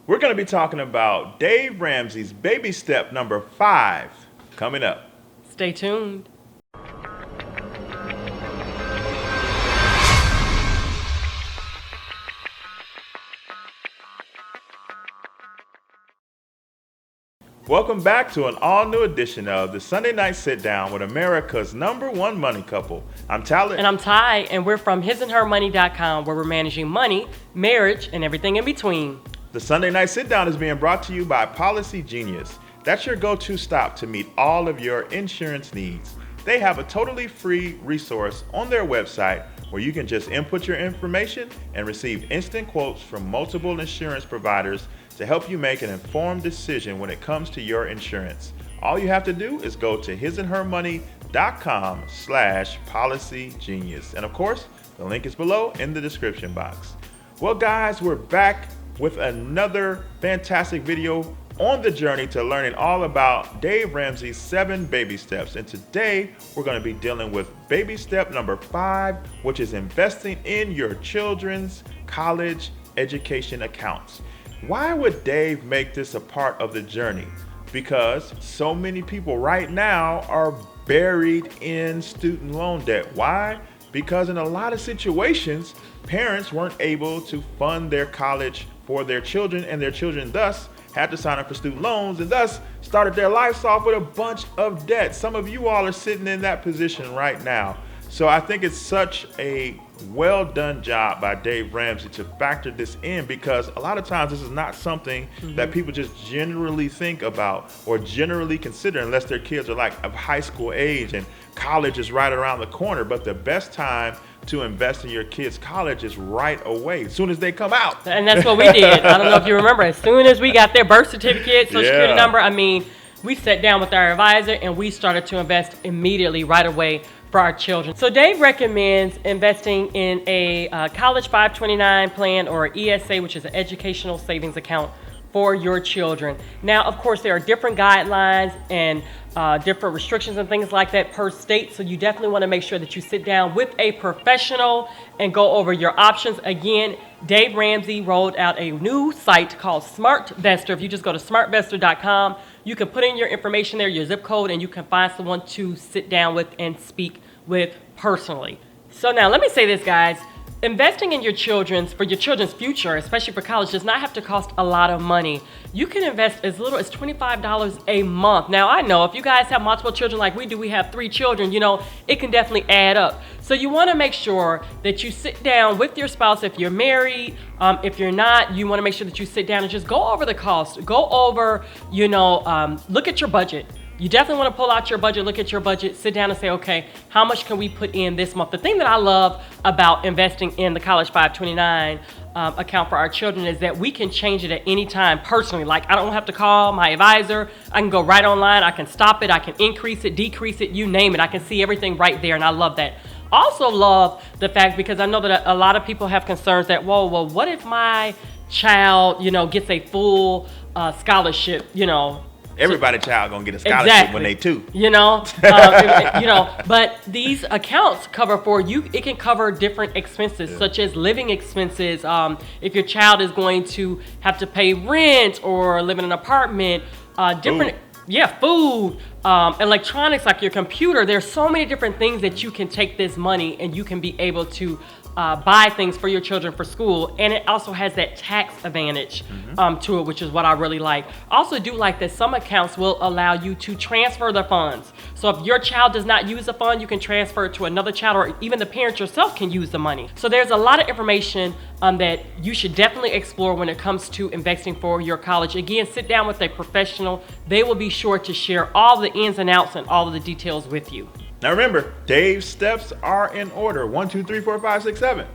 We're going to be talking about Dave Ramsey's baby step number 5 coming up. Stay tuned. Welcome back to an all-new edition of the Sunday Night Sit-Down with America's #1 money couple. I'm Talent. And I'm Ty, and we're from hisandhermoney.com, where we're managing money, marriage, and everything in between. The Sunday Night Sit-Down is being brought to you by Policy Genius. That's your go-to stop to meet all of your insurance needs. They have a totally free resource on their website where you can just input your information and receive instant quotes from multiple insurance providers to help you make an informed decision when it comes to your insurance. All you have to do is go to hisandhermoney.com/policygenius. And of course, the link is below in the description box. Well, guys, we're back with another fantastic video on the journey to learning all about Dave Ramsey's 7 baby steps. And today we're going to be dealing with baby step number 5, which is investing in your children's college education accounts. Why would Dave make this a part of the journey? Because so many people right now are buried in student loan debt. Why? Because in a lot of situations, parents weren't able to fund their college for their children, and their children thus had to sign up for student loans and thus started their lives off with a bunch of debt. Some of you all are sitting in that position right now. So I think it's such a well done job by Dave Ramsey to factor this in, because a lot of times this is not something that people just generally think about or generally consider unless their kids are like of high school age and college is right around the corner. But the best time to invest in your kids' college is right away, as soon as they come out. And that's what we did. I don't know if you remember, as soon as we got their birth certificate, social security number, we sat down with our advisor and we started to invest immediately right away for our children. So Dave recommends investing in a College 529 plan, or ESA, which is an educational savings account for your children. Now, of course, there are different guidelines and different restrictions and things like that per state. So you definitely want to make sure that you sit down with a professional and go over your options. Again, Dave Ramsey rolled out a new site called SmartVestor. If you just go to smartvestor.com, you can put in your information there, your zip code, and you can find someone to sit down with and speak with personally. So now let me say this, guys. Investing in your children's future, especially for college, does not have to cost a lot of money. You can invest as little as $25 a month. Now, I know if you guys have multiple children like we do, we have 3 children, it can definitely add up. So you want to make sure that you sit down with your spouse if you're married. If you're not, you want to make sure that you sit down and just go over the cost. Go over, look at your budget. You definitely want to pull out your budget, look at your budget, sit down and say, okay, how much can we put in this month? The thing that I love about investing in the College 529 account for our children is that we can change it at any time personally. Like, I don't have to call my advisor. I can go right online. I can stop it. I can increase it, decrease it, you name it. I can see everything right there, and I love that. Also love the fact, because I know that a lot of people have concerns that, well, what if my child, gets a full scholarship, Everybody's child gonna get a scholarship when they 2. But these accounts cover for you. It can cover different expenses, such as living expenses. If your child is going to have to pay rent or live in an apartment, food, electronics like your computer. There's so many different things that you can take this money and you can be able to buy things for your children for school, and it also has that tax advantage to it, which is what I really like. I also do like that some accounts will allow you to transfer the funds. So if your child does not use a fund, you can transfer it to another child, or even the parent yourself can use the money. So there's a lot of information that you should definitely explore when it comes to investing for your college. Again, sit down with a professional. They will be sure to share all the ins and outs and all of the details with you. Now remember, Dave's steps are in order: 1, 2, 3, 4, 5, 6, 7.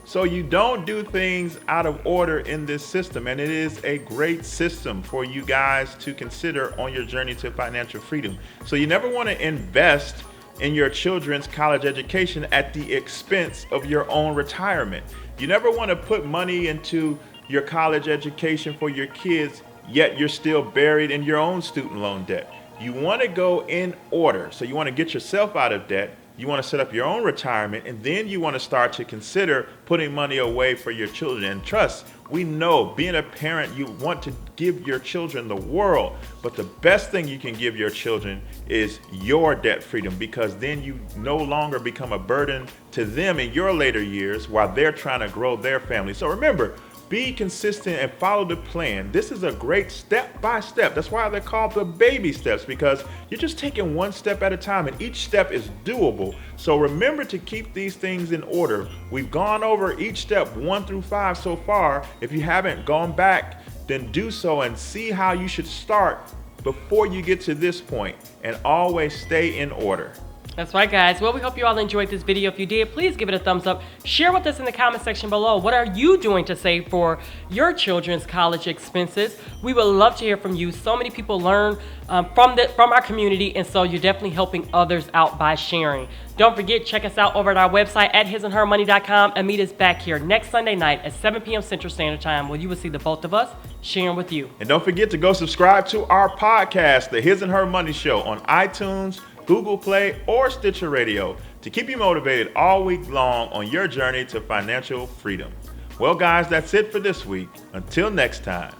So you don't do things out of order in this system, and it is a great system for you guys to consider on your journey to financial freedom. So you never want to invest in your children's college education at the expense of your own retirement. You never want to put money into your college education for your kids, yet you're still buried in your own student loan debt. You want to go in order. So you want to get yourself out of debt. you want to set up your own retirement, and then you want to start to consider putting money away for your children. And trust, we know being a parent, you want to give your children the world, but the best thing you can give your children is your debt freedom, because then you no longer become a burden to them in your later years while they're trying to grow their family. So remember, be consistent and follow the plan. This is a great step by step. That's why they're called the baby steps, because you're just taking one step at a time, and each step is doable. So remember to keep these things in order. We've gone over each step 1 through 5 so far. If you haven't gone back, then do so and see how you should start before you get to this point, and always stay in order. That's right, guys. Well, we hope you all enjoyed this video. If you did, please give it a thumbs up. Share with us in the comment section below. What are you doing to save for your children's college expenses? We would love to hear from you. So many people learn from our community, and so you're definitely helping others out by sharing. Don't forget, check us out over at our website at hisandhermoney.com, and meet us back here next Sunday night at 7 p.m. Central Standard Time, where you will see the both of us sharing with you. And don't forget to go subscribe to our podcast, The His and Her Money Show, on iTunes, Google Play, or Stitcher Radio, to keep you motivated all week long on your journey to financial freedom. Well, guys, that's it for this week. Until next time.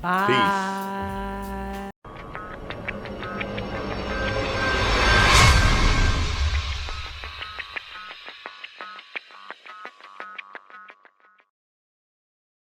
Bye. Peace.